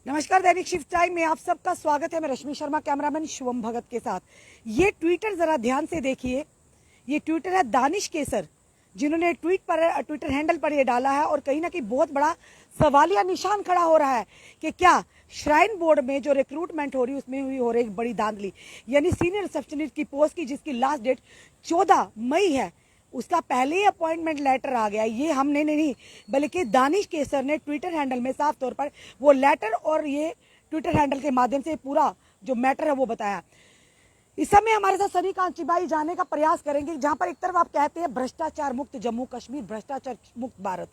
नमस्कार, दैनिक shift time में आप सबका स्वागत है। मैं रश्मि शर्मा, कैमरामैन शिवम भगत के साथ। ये ट्विटर जरा ध्यान से देखिए। ये ट्विटर है दानिश केसर, जिन्होंने ट्विटर हैंडल पर ये डाला है और कहीं ना कहीं बहुत बड़ा सवालिया निशान खड़ा हो रहा है कि क्या श्राइन बोर्ड में जो रिक्रूटमेंट हो रही है उसमें हो रही एक बड़ी धांधली। यानी सीनियर रिसेप्शनिस्ट की पोस्ट की जिसकी लास्ट डेट 14 मई है, उसका पहले ही अपॉइंटमेंट लेटर आ गया। ये हमने नहीं बल्कि दानिश केसर ने ट्विटर हैंडल में साफ तौर पर वो लेटर और ये ट्विटर हैंडल के माध्यम से पूरा जो मैटर है वो बताया। इस समय हमारे साथ सनी कांत चिबाई जाने का प्रयास करेंगे, जहां पर एक तरफ आप कहते हैं भ्रष्टाचार मुक्त जम्मू कश्मीर, भ्रष्टाचार मुक्त भारत,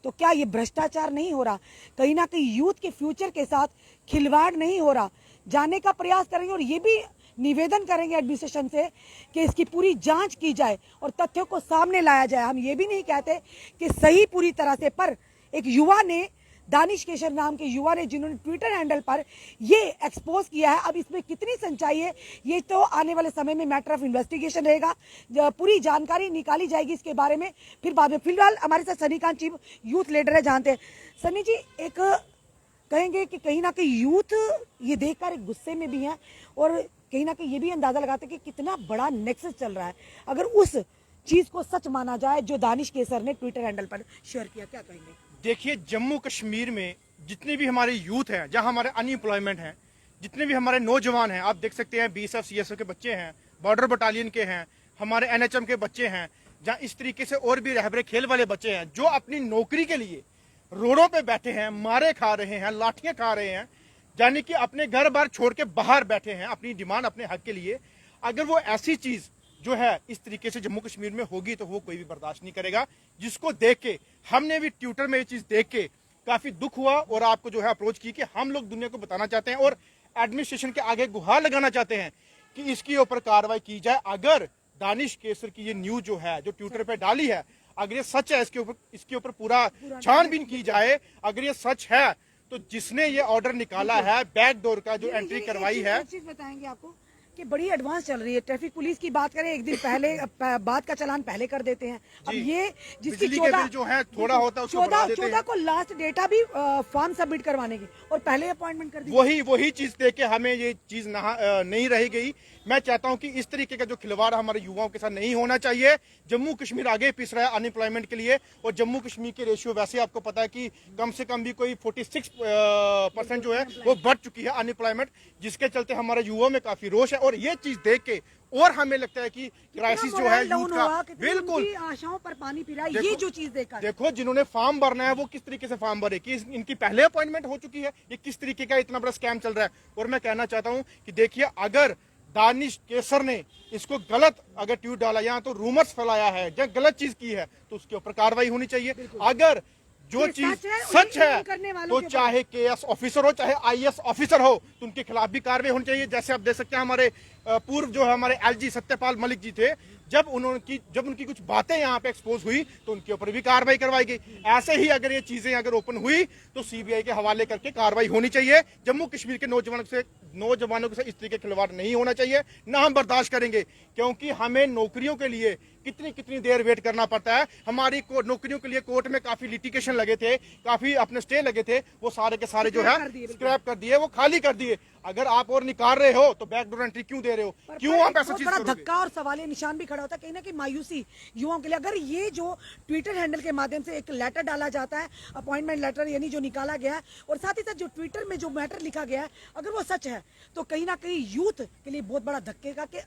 तो क्या ये भ्रष्टाचार नहीं हो रहा? कहीं ना कहीं यूथ के फ्यूचर के साथ खिलवाड़ नहीं हो रहा? जाने का प्रयास करेंगे और ये भी निवेदन करेंगे एडमिनिस्ट्रेशन से कि इसकी पूरी जांच की जाए और तथ्यों को सामने लाया जाए। हम ये भी नहीं कहते कि सही पूरी तरह से, पर एक युवा ने, दानिश केसर नाम के युवा ने, जिन्होंने ट्विटर हैंडल पर ये एक्सपोज किया है, अब इसमें कितनी सच्चाई है ये तो आने वाले समय में मैटर ऑफ इन्वेस्टिगेशन रहेगा। पूरी जानकारी निकाली जाएगी इसके बारे में फिर बाद में। फिलहाल हमारे साथ सनी कांत चिब, यूथ लीडर है, जानते हैं। सनी जी, एक कहेंगे कि कहीं ना कहीं यूथ ये देखकर एक गुस्से में भी है और कहीं ना कहीं ये भी अंदाजा लगाते कि कितना बड़ा नेक्सस चल रहा है अगर उस चीज को सच माना जाए जो दानिश केसर ने ट्विटर हैंडल पर शेयर किया। क्या कहेंगे? देखिए, जम्मू कश्मीर में जितने भी हमारे यूथ हैं, जहां हमारे अनएम्प्लॉयमेंट हैं, जितने भी हमारे नौजवान हैं, आप देख सकते हैं बीएसएफ सीएसएफ के बच्चे हैं, बॉर्डर बटालियन के हैं, हमारे एनएचएम के बच्चे हैं, जहां इस तरीके से और भी रहबरे खेल वाले बच्चे हैं जो अपनी नौकरी के लिए रोडों पे बैठे हैं, मारे खा रहे हैं, लाठियां खा रहे हैं, यानी कि अपने घर बार छोड़ के बाहर बैठे हैं अपनी डिमांड, अपने हक के लिए। अगर वो ऐसी चीज जो है इस तरीके से जम्मू कश्मीर में होगी तो वो कोई भी बर्दाश्त नहीं करेगा। जिसको देख के हमने भी ट्विटर में ये चीज देख के काफी दुख हुआ और आपको जो है अप्रोच की कि हम लोग दुनिया को बताना चाहते हैं और एडमिनिस्ट्रेशन के आगे गुहार लगाना चाहते हैं कि इसके ऊपर कार्रवाई की जाए। अगर दानिश केसर की ये न्यूज जो है, जो ट्विटर पे डाली है, अगर ये सच है, इसके ऊपर पूरा छानबीन की जाए। अगर ये सच है तो जिसने ये ऑर्डर निकाला है, बैकडोर का जो एंट्री करवाई है, चीज बताएंगे आपको कि बड़ी एडवांस चल रही है। ट्रैफिक पुलिस की बात करें, एक दिन पहले बाद का चालान पहले कर देते हैं। अब ये जिसकी 14 जो है थोड़ा होता है, 14 को लास्ट डेटा भी फॉर्म सबमिट करवाने की और पहले अपॉइंटमेंट कर दी। वही चीज देख के हमें ये चीज नहीं रही गई। मैं चाहता हूं कि इस तरीके का जो खिलवाड़ हमारे युवाओं के साथ नहीं होना चाहिए। जम्मू कश्मीर आगे पिस रहा है अनएम्प्लॉयमेंट के लिए और जम्मू कश्मीर के रेशियो वैसे आपको पता है कि कम से कम भी कोई 46% जो है वो बढ़ चुकी है अनएम्प्लॉयमेंट, जिसके चलते हमारे युवाओं में काफी रोष है। और ये चीज देख के और हमें लगता है कि क्राइसिस जो है यूथ का, बिल्कुल आशाओं पर पानी पी रहा है। ये जो चीज देखो जिन्होंने फॉर्म भरना है वो किस तरीके से फॉर्म भरे कि इनकी पहले अपॉइंटमेंट हो चुकी है। ये किस तरीके का इतना बड़ा स्कैम चल रहा है। और मैं कहना चाहता हूं कि देखिए, अगर दानिश केसर ने इसको गलत अगर ट्वीट डाला या तो रूमर्स फैलाया है या गलत चीज की है तो उसके ऊपर कार्रवाई होनी चाहिए। अगर जो चीज सच है तो चाहे केएस ऑफिसर हो, चाहे आईएएस ऑफिसर हो, तो उनके खिलाफ भी कार्रवाई होनी चाहिए। जैसे आप देख सकते हैं हमारे पूर्व जो है हमारे एलजी सत्यपाल मलिक जी थे, जब उनकी कुछ बातें यहाँ पे एक्सपोज हुई तो उनके ऊपर भी कार्रवाई करवाई गई। ऐसे ही अगर ये चीजें अगर ओपन हुई तो सीबीआई के हवाले करके कार्रवाई होनी चाहिए। जम्मू कश्मीर के नौजवानों के साथ इस तरीके खिलवाड़ नहीं होना चाहिए, ना हम बर्दाश्त करेंगे। क्योंकि हमें नौकरियों के लिए कितनी देर वेट करना पड़ता है। हमारी नौकरियों के लिए कोर्ट में काफी लिटिगेशन लगे थे, काफी अपने स्टे लगे थे, वो सारे के सारे जो है स्क्रैप कर दिए, वो खाली कर दिए। अगर आप और निकाल रहे हो तो बैकडोर एंट्री क्यों दे रहे हो? क्यों आप ऐसा चीज करोगे? धक्का और सवालिया निशान भी खड़ा होता है, कहीं ना कहीं मायूसी युवाओं के लिए। अगर ये जो ट्विटर हैंडल के माध्यम से एक लेटर डाला जाता है, अपॉइंटमेंट लेटर यानी जो निकाला गया है, और साथ ही साथ जो ट्विटर में जो मैटर लिखा गया है, अगर वो सच है तो कहीं ना कहीं यूथ के लिए बहुत बड़ा धक्के का कि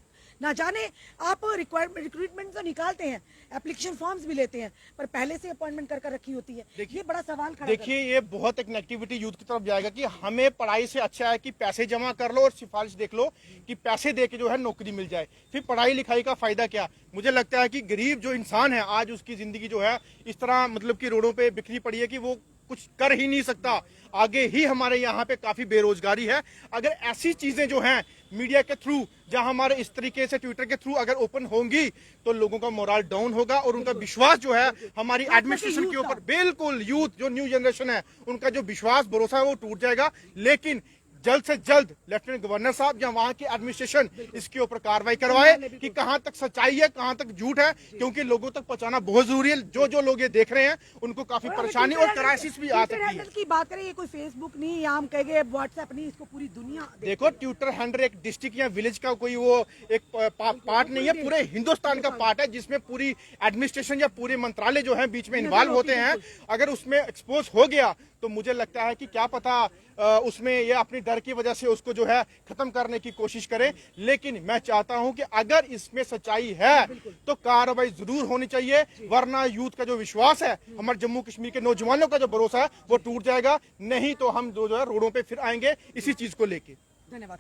ना जाने आप रिक्रूटमेंट तो निकालते हैं, एप्लीकेशन फॉर्म्स भी लेते हैं, पर पहले से अपॉइंटमेंट कर रखी होती है। ये बड़ा सवाल खड़ा। देखिए, ये बहुत एक नेगेटिविटी यूथ की तरफ जाएगा कि हमें पढ़ाई से अच्छा है कि पैसे जमा कर लो और सिफारिश देख लो कि पैसे दे के जो है नौकरी मिल जाए, फिर पढ़ाई लिखाई का फायदा क्या? मुझे लगता है कि गरीब जो इंसान है आज उसकी जिंदगी जो है इस तरह मतलब कि रोडों पे बिखरी पड़ी है कि वो कुछ कर ही नहीं सकता। आगे ही हमारे यहाँ पे काफी बेरोजगारी है। अगर ऐसी चीजें जो हैं मीडिया के थ्रू, जहां हमारे इस तरीके से ट्विटर के थ्रू अगर ओपन होंगी तो लोगों का मोरल डाउन होगा और उनका विश्वास जो है हमारी एडमिनिस्ट्रेशन के ऊपर, बिल्कुल यूथ जो न्यू जनरेशन है उनका जो विश्वास भरोसा है वो टूट जाएगा। लेकिन जल्द से जल्द लेफ्टिनेंट गवर्नर साहब या वहां की एडमिनिस्ट्रेशन इसके ऊपर कार्रवाई करवाए कि कहां तक सच्चाई है, कहां तक झूठ है, क्योंकि लोगों तक पहुंचाना बहुत जरूरी है। जो लोग ये देख रहे हैं उनको काफी परेशानी और क्राइसिस भी आ सकती है। की बात करें, ये कोई फेसबुक नहीं या हम कहेंगे व्हाट्सएप नहीं, इसको पूरी दुनिया देखो ट्विटर हैंडल एक डिस्ट्रिक्ट या विलेज का कोई वो एक पार्ट नहीं है, पूरे हिंदुस्तान का पार्ट है, जिसमें पूरी एडमिनिस्ट्रेशन या पूरे मंत्रालय जो है बीच में इन्वॉल्व होते हैं। अगर उसमें एक्सपोज हो गया तो मुझे लगता है कि क्या पता उसमें ये अपनी डर की वजह से उसको जो है खत्म करने की कोशिश करें। लेकिन मैं चाहता हूं कि अगर इसमें सच्चाई है तो कार्रवाई जरूर होनी चाहिए, वरना यूथ का जो विश्वास है, हमारे जम्मू कश्मीर के नौजवानों का जो भरोसा है वो टूट जाएगा। नहीं तो हम जो है रोडों पे फिर आएंगे इसी चीज को लेके। धन्यवाद।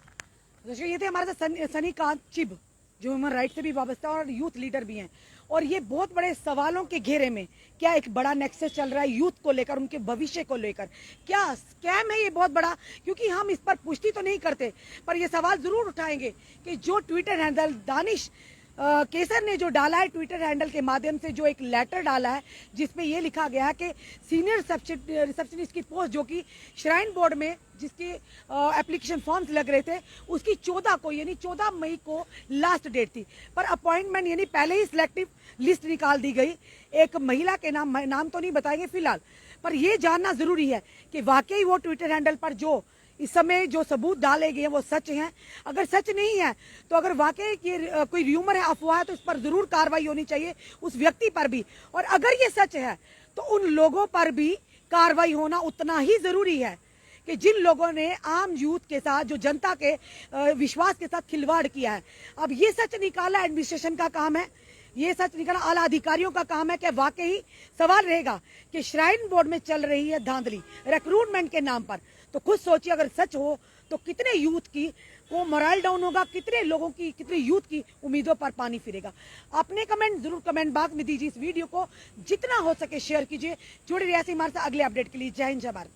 दर्शकों, ये थे हमारे साथ सनी कांत चिब, जो ह्यूमन राइट से भी वाबस्ता और यूथ लीडर भी हैं। और ये बहुत बड़े सवालों के घेरे में क्या एक बड़ा नेक्सस चल रहा है यूथ को लेकर, उनके भविष्य को लेकर। क्या स्कैम है ये बहुत बड़ा? क्योंकि हम इस पर पुष्टि तो नहीं करते, पर ये सवाल जरूर उठाएंगे कि जो ट्विटर हैंडल दानिश केसर ने जो डाला है, ट्विटर हैंडल के माध्यम से जो एक लेटर डाला है जिसमें ये लिखा गया है कि सीनियर रिसेप्शनिस्ट की पोस्ट जो कि श्राइन बोर्ड में जिसके एप्लीकेशन फॉर्म्स लग रहे थे, उसकी 14 को यानी 14 मई को लास्ट डेट थी, पर अपॉइंटमेंट यानी पहले ही सिलेक्टिव लिस्ट निकाल दी गई। एक महिला के नाम तो नहीं बताएंगे फिलहाल, पर यह जानना जरूरी है कि वाकई वो ट्विटर हैंडल पर जो इस समय जो सबूत डाले गए हैं वो सच हैं। अगर सच नहीं है तो अगर वाकई कोई र्यूमर है, अफवाह है, तो इस पर जरूर कार्रवाई होनी चाहिए, उस व्यक्ति पर भी। और अगर ये सच है तो उन लोगों पर भी कार्रवाई होना उतना ही जरूरी है कि जिन लोगों ने आम यूथ के साथ, जो जनता के विश्वास के साथ खिलवाड़ किया है। अब ये सच निकाला एडमिनिस्ट्रेशन का काम है, ये सच निकाला आला अधिकारियों का काम है कि वाकई सवाल रहेगा कि श्राइन बोर्ड में चल रही है धांधली रिक्रूटमेंट के नाम पर। तो खुद सोचिए, अगर सच हो तो कितने यूथ की को मोरल डाउन होगा, कितने लोगों की, कितने यूथ की उम्मीदों पर पानी फिरेगा। अपने कमेंट जरूर कमेंट बॉक्स में दीजिए। इस वीडियो को जितना हो सके शेयर कीजिए। जुड़े रहिए हमारे साथ अगले अपडेट के लिए। जय हिंद, जय भारत।